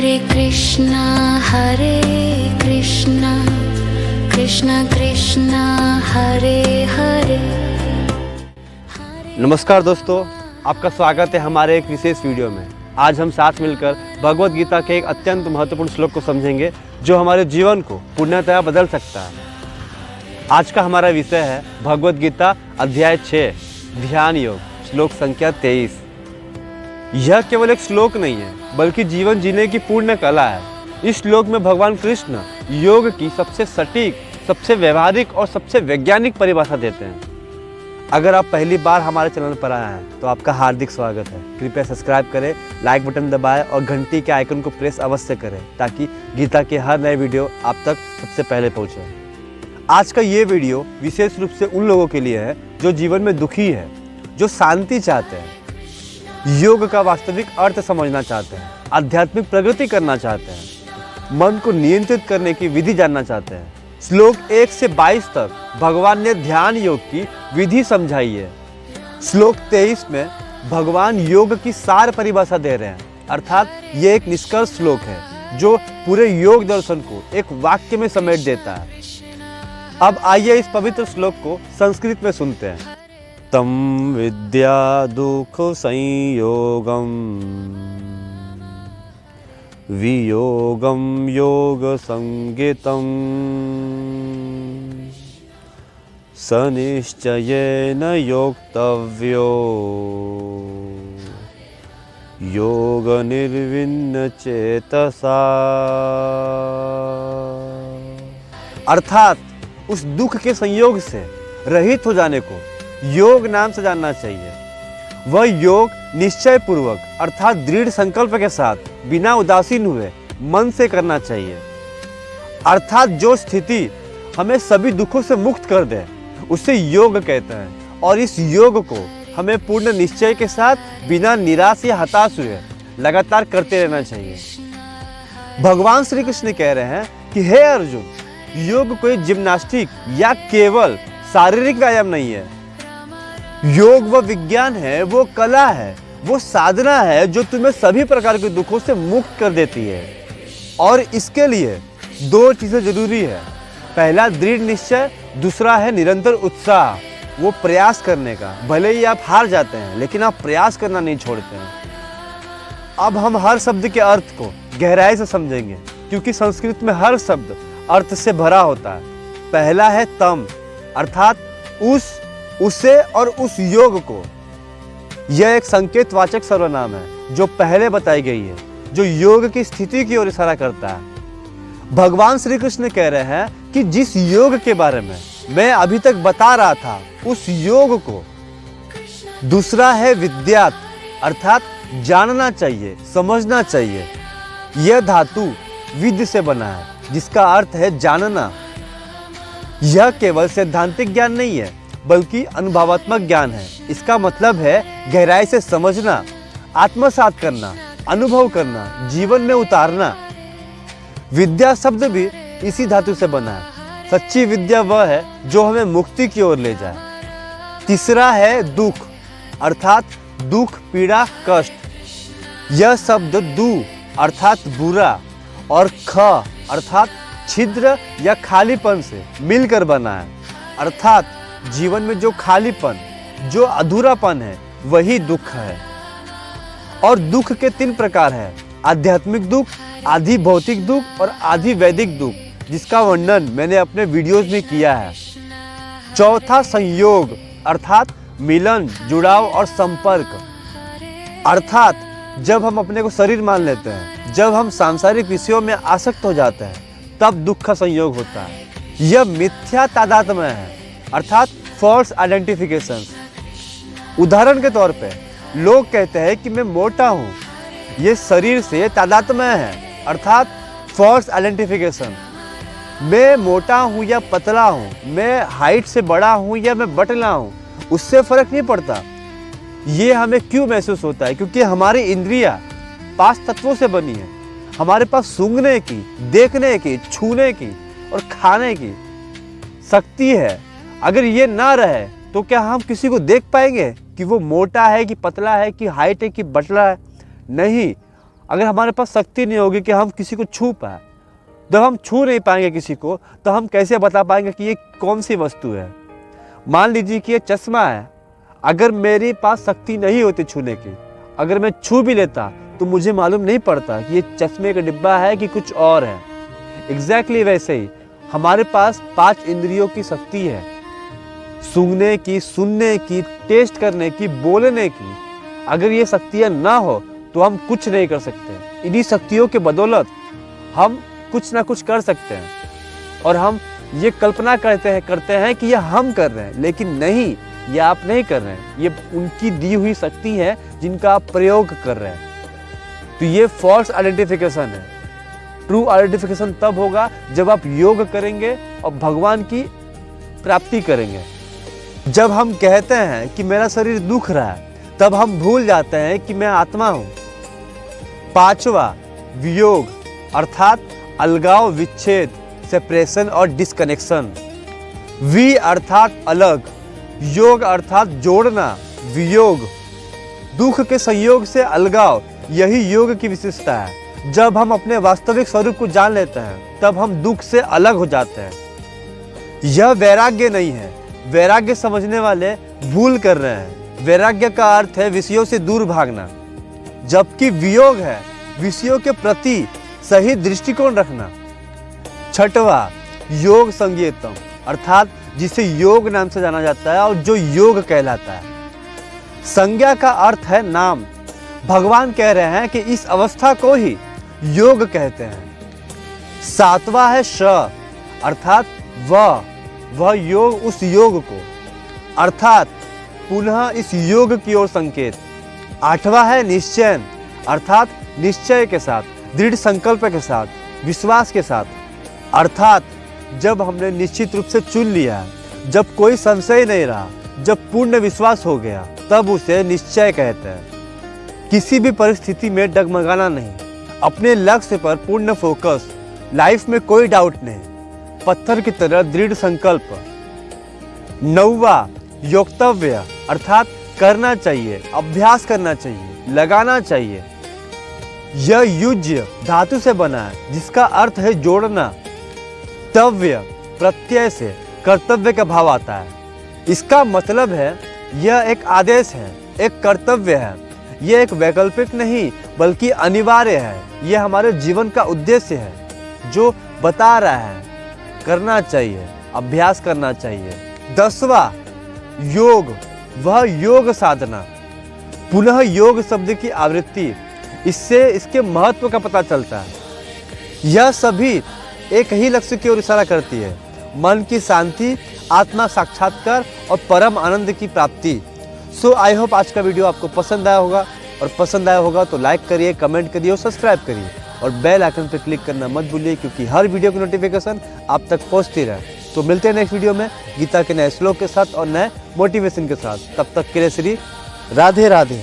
हरे कृष्णा कृष्णा कृष्णा हरे हरे। नमस्कार दोस्तों, आपका स्वागत है हमारे एक विशेष वीडियो में। आज हम साथ मिलकर भगवत गीता के एक अत्यंत महत्वपूर्ण श्लोक को समझेंगे जो हमारे जीवन को पूर्णतः बदल सकता है। आज का हमारा विषय है भगवत गीता अध्याय 6 ध्यान योग, श्लोक संख्या 23। यह केवल एक श्लोक नहीं है बल्कि जीवन जीने की पूर्ण कला है। इस श्लोक में भगवान कृष्ण योग की सबसे सटीक, सबसे व्यवहारिक और सबसे वैज्ञानिक परिभाषा देते हैं। अगर आप पहली बार हमारे चैनल पर आए हैं तो आपका हार्दिक स्वागत है। कृपया सब्सक्राइब करें, लाइक बटन दबाएं और घंटी के आइकन को प्रेस अवश्य करें ताकि गीता के हर नए वीडियो आप तक सबसे पहले पहुंचे। आज का ये वीडियो विशेष रूप से उन लोगों के लिए है जो जीवन में दुखी है, जो शांति चाहते हैं, योग का वास्तविक अर्थ समझना चाहते हैं, आध्यात्मिक प्रगति करना चाहते हैं, मन को नियंत्रित करने की विधि जानना चाहते हैं। श्लोक 1 से 22 तक भगवान ने ध्यान योग की विधि समझाई है। श्लोक 23 में भगवान योग की सार परिभाषा दे रहे हैं, अर्थात ये एक निष्कर्ष श्लोक है जो पूरे योग दर्शन को एक वाक्य में समेट देता है। अब आइए इस पवित्र श्लोक को संस्कृत में सुनते हैं। तम विद्या दुख संयोगम वियोगम योग संगीतम सनिश्चयेन योक्तव्यो योग निर्विन्न चेतसा। अर्थात उस दुख के संयोग से रहित हो जाने को योग नाम से जानना चाहिए। वह योग निश्चय पूर्वक अर्थात दृढ़ संकल्प के साथ बिना उदासीन हुए मन से करना चाहिए। अर्थात जो स्थिति हमें सभी दुखों से मुक्त कर दे उसे योग कहते हैं और इस योग को हमें पूर्ण निश्चय के साथ बिना निराश या हताश हुए लगातार करते रहना चाहिए। भगवान श्री कृष्ण कह रहे हैं कि हे अर्जुन, योग कोई जिम्नास्टिक या केवल शारीरिक व्यायाम नहीं है। योग वो विज्ञान है, वो कला है, वो साधना है जो तुम्हें सभी प्रकार के दुखों से मुक्त कर देती है। और इसके लिए 2 चीज़ें जरूरी है। पहला दृढ़ निश्चय, दूसरा है निरंतर उत्साह, वो प्रयास करने का। भले ही आप हार जाते हैं लेकिन आप प्रयास करना नहीं छोड़ते हैं। अब हम हर शब्द के अर्थ को गहराई से समझेंगे क्योंकि संस्कृत में हर शब्द अर्थ से भरा होता है। पहला है तम, अर्थात उसे और उस योग को। यह एक संकेतवाचक सर्वनाम है जो पहले बताई गई है, जो योग की स्थिति की ओर इशारा करता है। भगवान श्री कृष्ण कह रहे हैं कि जिस योग के बारे में मैं अभी तक बता रहा था उस योग को। दूसरा है विद्यात, अर्थात जानना चाहिए, समझना चाहिए। यह धातु विद्य से बना है जिसका अर्थ है जानना। यह केवल सैद्धांतिक ज्ञान नहीं है बल्कि अनुभवात्मक ज्ञान है। इसका मतलब है गहराई से समझना, आत्मसात करना, अनुभव करना, जीवन में उतारना। विद्या शब्द भी इसी धातु से बना है। सच्ची विद्या वह है जो हमें मुक्ति की ओर ले जाए। तीसरा है दुख, अर्थात दुख, पीड़ा, कष्ट। यह शब्द दु अर्थात बुरा और ख अर्थात छिद्र या खालीपन से मिलकर बना है। अर्थात जीवन में जो खालीपन, जो अधूरापन है वही दुख है। और दुख के 3 प्रकार है, आध्यात्मिक दुख, आधि भौतिक दुख और आधि वैदिक दुख, जिसका वर्णन मैंने अपने वीडियोस में किया है। चौथा संयोग, अर्थात मिलन, जुड़ाव और संपर्क। अर्थात जब हम अपने को शरीर मान लेते हैं, जब हम सांसारिक विषयों में आसक्त हो जाते हैं तब दुख का संयोग होता है। यह मिथ्या तादात्म्य है, अर्थात फॉल्स आइडेंटिफिकेशन। उदाहरण के तौर पे लोग कहते हैं कि मैं मोटा हूँ, ये शरीर से तादात्म्य है, अर्थात फॉल्स आइडेंटिफिकेशन। मैं मोटा हूँ या पतला हूँ, मैं हाइट से बड़ा हूँ या मैं बटला हूँ, उससे फर्क नहीं पड़ता। ये हमें क्यों महसूस होता है? क्योंकि हमारी इंद्रियां 5 तत्वों से बनी है। हमारे पास सूंघने की, देखने की, छूने की और खाने की शक्ति है। अगर ये ना रहे तो क्या हम किसी को देख पाएंगे कि वो मोटा है कि पतला है कि हाइट है कि बटला है? नहीं। अगर हमारे पास शक्ति नहीं होगी कि हम किसी को छू पाए, जब हम छू नहीं पाएंगे किसी को, तो हम कैसे बता पाएंगे कि ये कौन सी वस्तु है। मान लीजिए कि ये चश्मा है, अगर मेरे पास शक्ति नहीं होती छूने की, अगर मैं छू भी लेता तो मुझे मालूम नहीं पड़ता कि ये चश्मे का डिब्बा है कि कुछ और है। एग्जैक्टली वैसे ही हमारे पास 5 इंद्रियों की शक्ति है, सूंघने की, सुनने की, टेस्ट करने की, बोलने की। अगर ये शक्तियाँ ना हो तो हम कुछ नहीं कर सकते। इन्हीं शक्तियों के बदौलत हम कुछ ना कुछ कर सकते हैं, और हम ये कल्पना करते हैं कि ये हम कर रहे हैं, लेकिन नहीं, ये आप नहीं कर रहे हैं, ये उनकी दी हुई शक्ति है जिनका आप प्रयोग कर रहे हैं। तो ये फॉल्स आइडेंटिफिकेशन है। ट्रू आइडेंटिफिकेशन तब होगा जब आप योग करेंगे और भगवान की प्राप्ति करेंगे। जब हम कहते हैं कि मेरा शरीर दुख रहा है, तब हम भूल जाते हैं कि मैं आत्मा हूं। 5वां, वियोग अर्थात अलगाव, विच्छेद, सेपरेशन और डिस्कनेक्शन। वि अर्थात अलग, योग अर्थात जोड़ना, वियोग दुख के संयोग से अलगाव, यही योग की विशेषता है। जब हम अपने वास्तविक स्वरूप को जान लेते हैं, तब हम दुख से अलग हो जाते हैं। यह वैराग्य नहीं है। वैराग्य समझने वाले भूल कर रहे हैं। वैराग्य का अर्थ है विषयों से दूर भागना, जबकि वियोग है विषयों के प्रति सही दृष्टिकोण रखना। 6वां, योग संज्ञेयतम अर्थात जिसे योग नाम से जाना जाता है और जो योग कहलाता है। संज्ञा का अर्थ है नाम। भगवान कह रहे हैं कि इस अवस्था को ही योग कहते हैं। 7वां है श अर्थात वह योग, उस योग को, अर्थात पुनः इस योग की ओर संकेत। 8वां है निश्चयन अर्थात निश्चय के साथ, दृढ़ संकल्प के साथ, विश्वास के साथ, अर्थात जब हमने निश्चित रूप से चुन लिया, जब कोई संशय नहीं रहा, जब पूर्ण विश्वास हो गया, तब उसे निश्चय कहते हैं। किसी भी परिस्थिति में डगमगाना नहीं, अपने लक्ष्य पर पूर्ण फोकस, लाइफ में कोई डाउट नहीं, पत्थर की तरह दृढ़ संकल्प। 9वां, योक्तव्य अर्थात करना चाहिए, अभ्यास करना चाहिए, लगाना चाहिए। यह युज्य धातु से बना है जिसका अर्थ है जोड़ना। तव्य प्रत्यय से कर्तव्य का भाव आता है। इसका मतलब है यह एक आदेश है, एक कर्तव्य है। यह एक वैकल्पिक नहीं बल्कि अनिवार्य है। यह हमारे जीवन का उद्देश्य है जो बता रहा है करना चाहिए, अभ्यास करना चाहिए। 10वां, योग, वह योग साधना। पुनः योग शब्द की आवृत्ति, इससे इसके महत्व का पता चलता है। यह सभी एक ही लक्ष्य की ओर इशारा करती है, मन की शांति, आत्मा साक्षात्कार और परम आनंद की प्राप्ति। सो आई होप आज का वीडियो आपको पसंद आया होगा, और पसंद आया होगा तो लाइक करिए, कमेंट करिए और सब्सक्राइब करिए, और बेल आइकन पर क्लिक करना मत भूलिए, क्योंकि हर वीडियो की नोटिफिकेशन आप तक पहुंचती रहे। तो मिलते हैं नेक्स्ट वीडियो में गीता के नए श्लोक के साथ और नए मोटिवेशन के साथ। तब तक के लिए श्री राधे राधे।